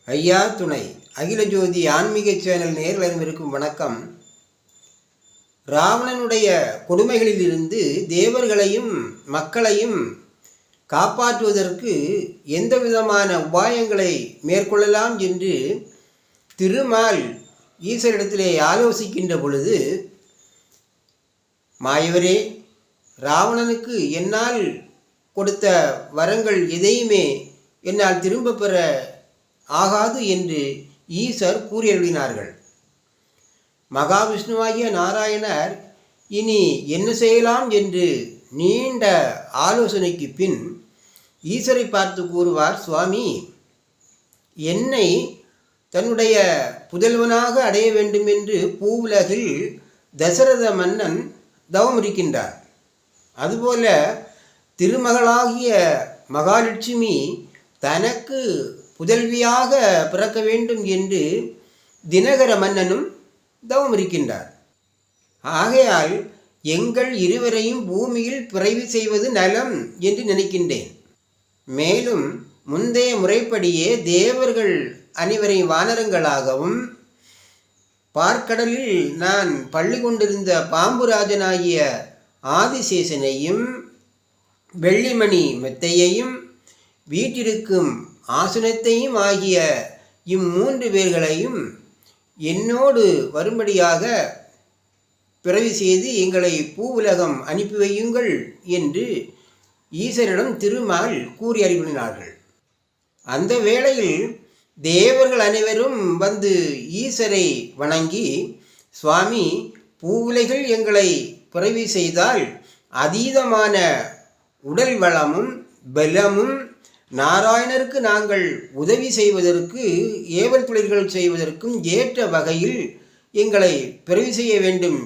ஐயா துணை அகில ஜோதி ஆன்மீக சேனல் நேரில் இருக்கும் வணக்கம். ராவணனுடைய கொடுமைகளிலிருந்து தேவர்களையும் மக்களையும் காப்பாற்றுவதற்கு எந்த விதமான உபாயங்களை மேற்கொள்ளலாம் என்று திருமால் ஈஸ்வரிடத்திலே ஆலோசிக்கின்ற பொழுது, மாயவரே, ராவணனுக்கு என்னால் கொடுத்த வரங்கள் எதையுமே என்னால் திரும்ப பெற ஆகாது என்று ஈசர் கூறியருளினார்கள். மகாவிஷ்ணுவாகிய நாராயணர் இனி என்ன செய்யலாம் என்று நீண்ட ஆலோசனைக்கு பின் ஈசரை பார்த்து கூறுவார், சுவாமி, என்னை தன்னுடைய புதல்வனாக அடைய வேண்டும் என்று பூவுலகில் தசரத மன்னன் தவம் இருக்கின்றார். அதுபோல திருமகளாகிய மகாலட்சுமி தனக்கு புதல்வியாக பிறக்க வேண்டும் என்று தினகர மன்னனும் தவம் இருக்கின்றார். ஆகையால் எங்கள் இருவரையும் பூமியில் பிறவி செய்வது நலம் என்று நினைக்கின்றேன். மேலும் முந்தைய முறைப்படியே தேவர்கள் அனைவரையும் வானரங்களாகவும், பார்க்கடலில் நான் பள்ளி கொண்டிருந்த பாம்புராஜனாகிய ஆதிசேஷனையும், வெள்ளிமணி மெத்தையையும், வீட்டிற்கும் ஆசனத்தையும் ஆகிய இம்மூன்று பேர்களையும் என்னோடு வரும்படியாக பிறவி செய்து எங்களை பூவுலகம் அனுப்பி வையுங்கள் என்று ஈசரிடம் திருமால் கூறி அறிவுறுத்தினார்கள். அந்த வேளையில் தேவர்கள் அனைவரும் வந்து ஈசரை வணங்கி, சுவாமி, பூவுலகில் எங்களை பிறவி செய்தால் அதீதமான உடல் வளமும் பலமும், நாராயணருக்கு நாங்கள் உதவி செய்வதற்கு, ஏவல் தொழில்கள் செய்வதற்கும் ஏற்ற வகையில் எங்களை பிறவி செய்ய வேண்டும்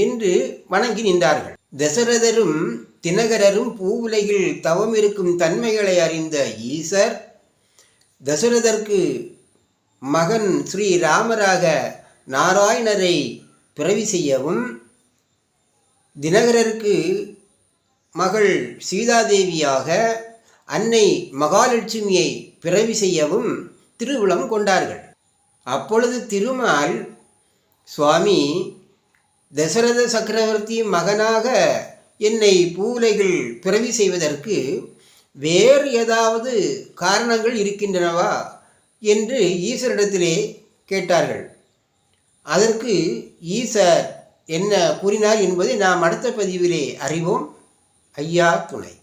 என்று வணங்கி நின்றார்கள். தசரதரும் தினகரரும் பூவுலகில் தவம் இருக்கும் தன்மைகளை அறிந்த ஈசர் தசரதற்கு மகன் ஸ்ரீராமராக நாராயணரை பிறவி செய்யவும், தினகரருக்கு மகள் சீதாதேவியாக அன்னை மகாலட்சுமியை பிறவி செய்யவும் திருவுளம் கொண்டார்கள். அப்பொழுது திருமால், சுவாமி, தசரத சக்கரவர்த்தி மகனாக என்னை பூவுலகில் பிறவி செய்வதற்கு வேறு ஏதாவது காரணங்கள் இருக்கின்றனவா என்று ஈசரிடத்திலே கேட்டார்கள். அதற்கு ஈசர் என்ன கூறினார் என்பதை நாம் அடுத்த பதிவிலே அறிவோம். ஐயா துணை.